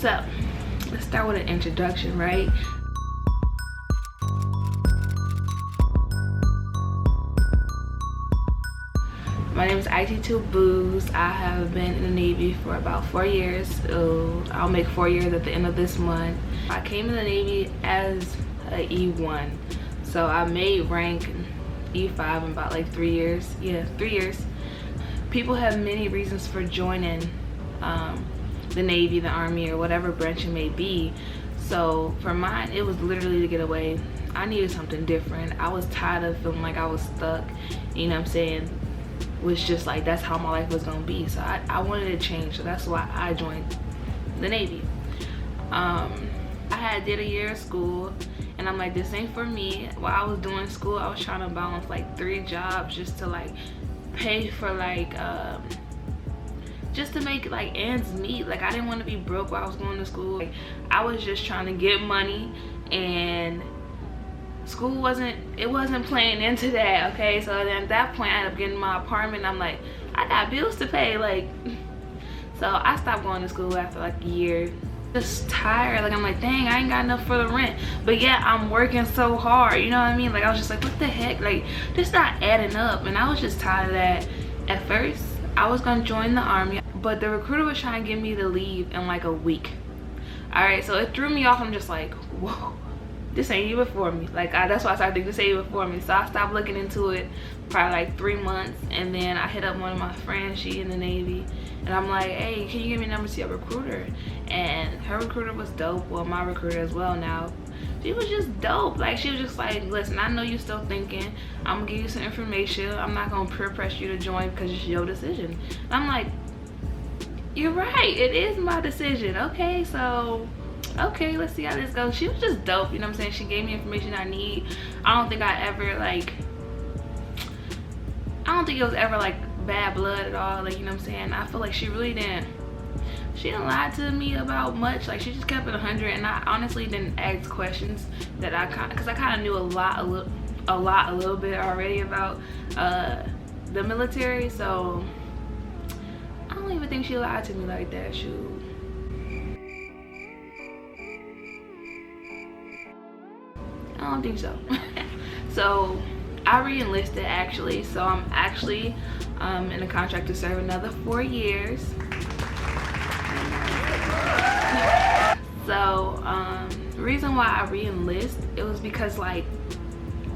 So let's start with an introduction, right? My name is IT2 Booz. I have been in the Navy for about 4 years. I'll make 4 years at the end of this month. I came in the Navy as a E1, so I made rank E5 in about like 3 years. Yeah, 3 years. People have many reasons for joining the Navy, the Army, or whatever branch it may be. So for mine, it was literally to get away. I needed something different. I was tired of feeling like I was stuck, you know what I'm saying? Was just like, that's how my life was gonna be. So I wanted to change, so that's why I joined the Navy. I did a year of school, and I'm like, this ain't for me. While I was doing school, I was trying to balance like 3 jobs just to like pay for like just to make like ends meet. Like I didn't want to be broke while I was going to school. Like I was just trying to get money, and school wasn't playing into that. Okay, so then at that point I ended up getting my apartment. I'm like, I got bills to pay, like, so I stopped going to school after like a year. Just tired. Like I'm like, dang, I ain't got enough for the rent, but yeah, I'm working so hard, you know what I mean? Like I was just like, what the heck, like this not adding up. And I was just tired of that. At first I was gonna join the Army, but the recruiter was trying to get me to leave in like a week. All right, so it threw me off. I'm just like, whoa, this ain't even for me. Like that's why I started thinking this ain't even for me. So I stopped looking into it probably like 3 months, and then I hit up one of my friends, she in the Navy, and I'm like, hey, can you give me a number to your recruiter? And her recruiter was dope. Well, my recruiter as well now. She was just dope. Like she was just like, listen, I know you still thinking. I'm gonna give you some information. I'm not gonna peer pressure you to join because it's your decision. And I'm like, you're right, it is my decision. Okay, so okay, let's see how this goes. She was just dope, you know what I'm saying? She gave me information I need. I don't think it was ever like bad blood at all. Like, you know what I'm saying? I feel like she didn't lie to me about much. Like she just kept it 100, and I honestly didn't ask questions that because I kind of knew a little bit already about the military. So I don't even think she lied to me like that. Shoot. I don't think so. So I re-enlisted actually. So I'm actually in a contract to serve another 4 years. So the reason why I re-enlist, it was because like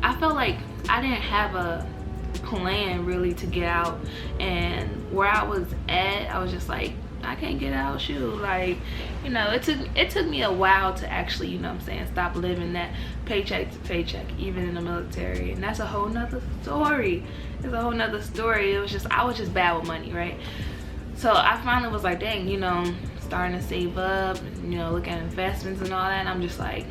I felt like I didn't have a plan really to get out, and where I was at, I was just like, I can't get out. Shoot, like, you know, it took me a while to actually, you know what I'm saying, stop living that paycheck to paycheck, even in the military. And that's a whole nother story. It's a whole nother story. It was just, I was just bad with money, right? So I finally was like, dang, you know, starting to save up, you know, look at investments and all that. And I'm just like,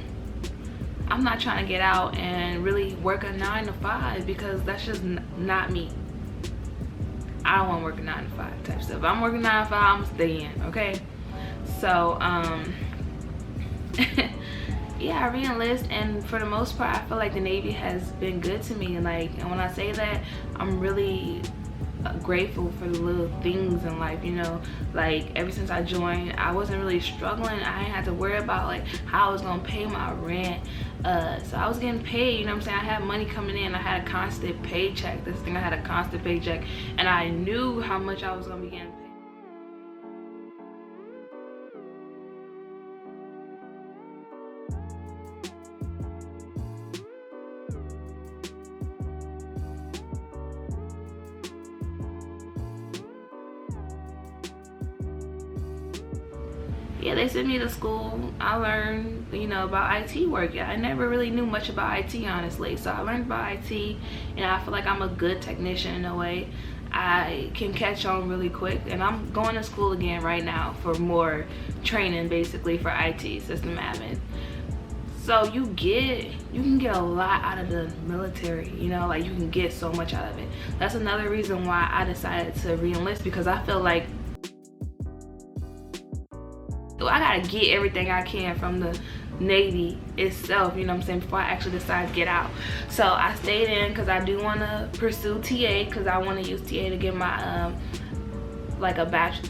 I'm not trying to get out and really work a 9 to 5 because that's just not me. I don't want to work a 9 to 5 type stuff. If I'm working 9 to 5, I'm gonna stay in, okay? So yeah, I re-enlist, and for the most part I feel like the Navy has been good to me. And like, and when I say that, I'm really grateful for the little things in life, you know. Like ever since I joined, I wasn't really struggling. I didn't have to worry about like how I was gonna pay my rent. So I was getting paid, you know what I'm saying? I had money coming in. I had a constant paycheck. This thing, I had a constant paycheck, and I knew how much I was gonna be getting paid. Yeah, they sent me to school. I learned, you know, about IT work. Yeah, I never really knew much about IT, honestly. So I learned about IT, and I feel like I'm a good technician in a way. I can catch on really quick, and I'm going to school again right now for more training, basically, for IT, system admin. So you can get a lot out of the military, you know, like you can get so much out of it. That's another reason why I decided to re-enlist, because I feel like I gotta get everything I can from the Navy itself, you know what I'm saying, before I actually decide to get out. So I stayed in because I do want to pursue TA, because I want to use TA to get my like a bachelor,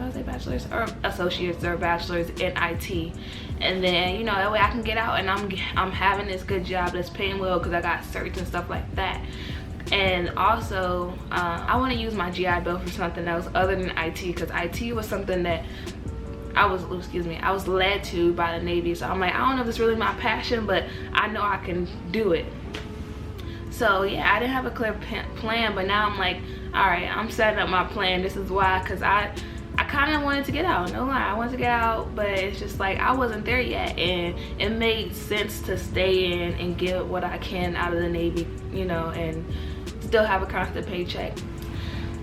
What I say, bachelor's or associates or bachelor's in IT, and then you know that way I can get out and I'm having this good job that's paying well because I got certs and stuff like that. And also I want to use my GI Bill for something else other than IT, because IT was something that I was led to by the Navy. So I'm like, I don't know if it's really my passion, but I know I can do it. So yeah, I didn't have a clear plan, but now I'm like, all right, I'm setting up my plan. This is why, because I kind of wanted to get out, no lie, I wanted to get out, but it's just like I wasn't there yet, and it made sense to stay in and get what I can out of the Navy, you know, and still have a constant paycheck.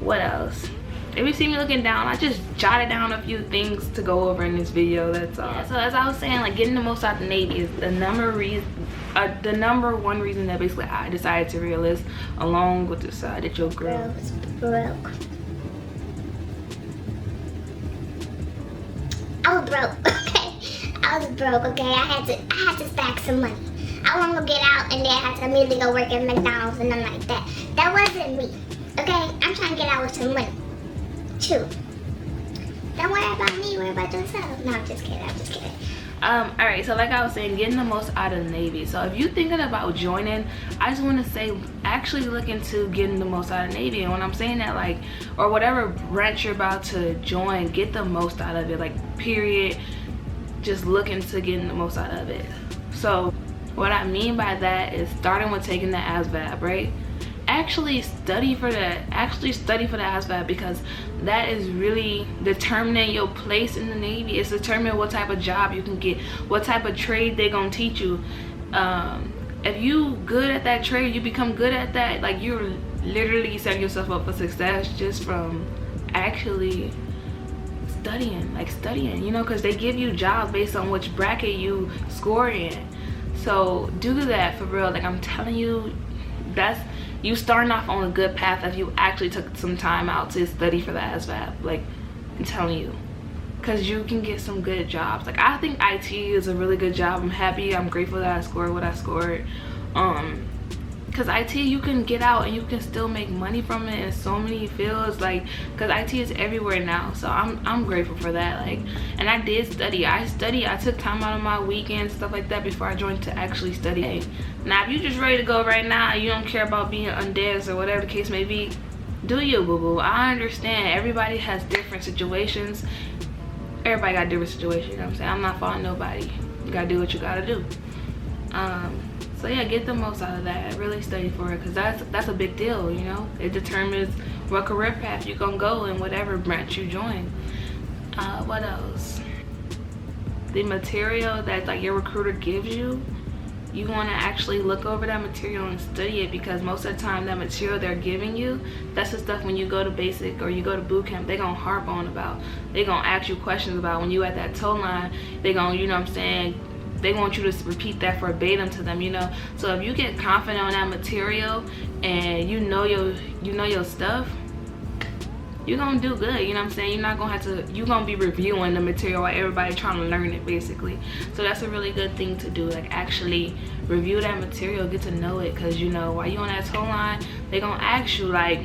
What else? If you see me looking down, I just jotted down a few things to go over in this video, that's all. Yeah, so as I was saying, like, getting the most out of the Navy is the number one reason that basically I decided to re-enlist, along with the side that your girl was broke. I was broke, okay? I was broke, okay? I had to stack some money. I want to get out and then I had to immediately go work at McDonald's and nothing like that. That wasn't me, okay? I'm trying to get out with some money, too. Don't worry about me, worry about yourself. No, I'm just kidding, Alright, so like I was saying, getting the most out of the Navy. So if you're thinking about joining, I just want to say, actually look into getting the most out of the Navy. And when I'm saying that, like, or whatever branch you're about to join, get the most out of it, like, period. Just look into getting the most out of it. So what I mean by that is starting with taking the ASVAB, right? Actually study for the ASVAB, because that is really determining your place in the Navy. It's determining what type of job you can get, what type of trade they're gonna teach you. If you good at that trade, you become good at that, like, you're literally setting yourself up for success just from actually studying, you know, because they give you jobs based on which bracket you score in. So do that for real. Like, I'm telling you, that's you starting off on a good path if you actually took some time out to study for the ASVAB. Like, I'm telling you, because you can get some good jobs. Like, I think IT is a really good job. I'm grateful that I scored what I scored, because IT, you can get out and you can still make money from it in so many fields, like, because IT is everywhere now. So I'm grateful for that. Like, and I did study. I took time out of my weekends, stuff like that, before I joined to actually study. Now if you just ready to go right now, you don't care about being undead or whatever the case may be, do you, boo-boo. I understand everybody has different situations. Everybody got different situations, you know what I'm saying? I'm not faulting nobody. You gotta do what you gotta do. So yeah, get the most out of that. Really study for it, because that's a big deal, you know. It determines what career path you're gonna go in whatever branch you join. What else? The material that, like, your recruiter gives you, you want to actually look over that material and study it, because most of the time that material they're giving you, that's the stuff when you go to basic or you go to boot camp, they're gonna harp on about. They're gonna ask you questions about. When you at that tow line, they're gonna, you know what I'm saying, they want you to repeat that verbatim to them, you know. So if you get confident on that material and you know your stuff, you're gonna do good, you know what I'm saying? You're not gonna have to, you're gonna be reviewing the material while everybody trying to learn it, basically. So that's a really good thing to do, like, actually review that material, get to know it, because, you know, while you on that tow line, they gonna ask you, like,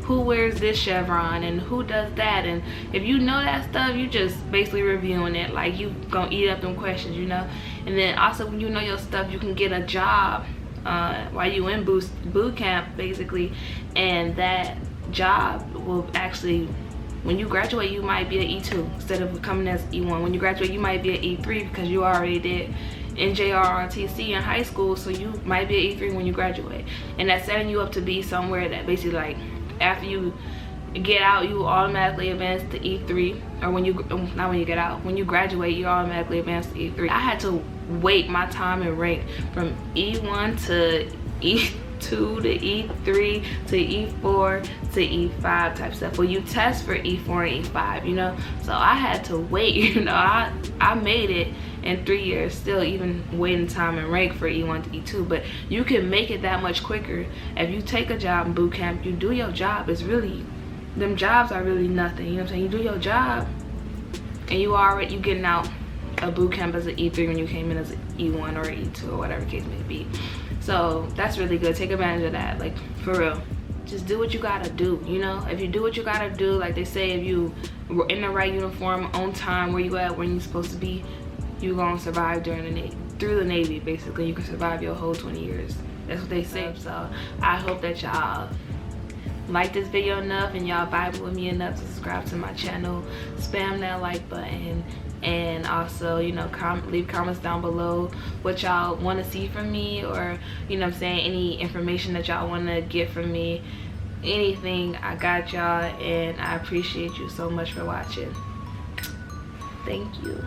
who wears this chevron and who does that, and if you know that stuff, you just basically reviewing it, like, you gonna eat up them questions, you know. And then also, when you know your stuff, you can get a job while you in boot camp, basically, and that job will actually, when you graduate, you might be an E2 instead of coming as E1. When you graduate, you might be an E3 because you already did NJROTC in high school, so you might be an E3 when you graduate, and that's setting you up to be somewhere that basically, like, after you get out, you automatically advance to E3, or when you, not when you get out, when you graduate, you automatically advance to E3. I had to wait my time and rank from E1 to E2 to E3 to E4 to E5 type stuff. Well, you test for E4 and E5, you know, so I had to wait, you know. I made it in 3 years, still even waiting time and rank for E1 to E2. But you can make it that much quicker if you take a job in boot camp. You do your job. It's really, them jobs are really nothing, you know what I'm saying? You do your job and you getting out of boot camp as an E3 when you came in as an E1 or E2 or whatever the case may be. So that's really good. Take advantage of that, like, for real. just do what you gotta do, you know? If you do what you gotta do, like they say, if you were in the right uniform, on time, where you at, when you're supposed to be, you gonna survive through the Navy. Basically, you can survive your whole 20 years. That's what they say. So I hope that y'all like this video enough and y'all vibe with me enough to subscribe to my channel, spam that like button, and also, you know, leave comments down below what y'all want to see from me, or, you know what I'm saying, any information that y'all want to get from me, anything. I got y'all, and I appreciate you so much for watching. Thank you.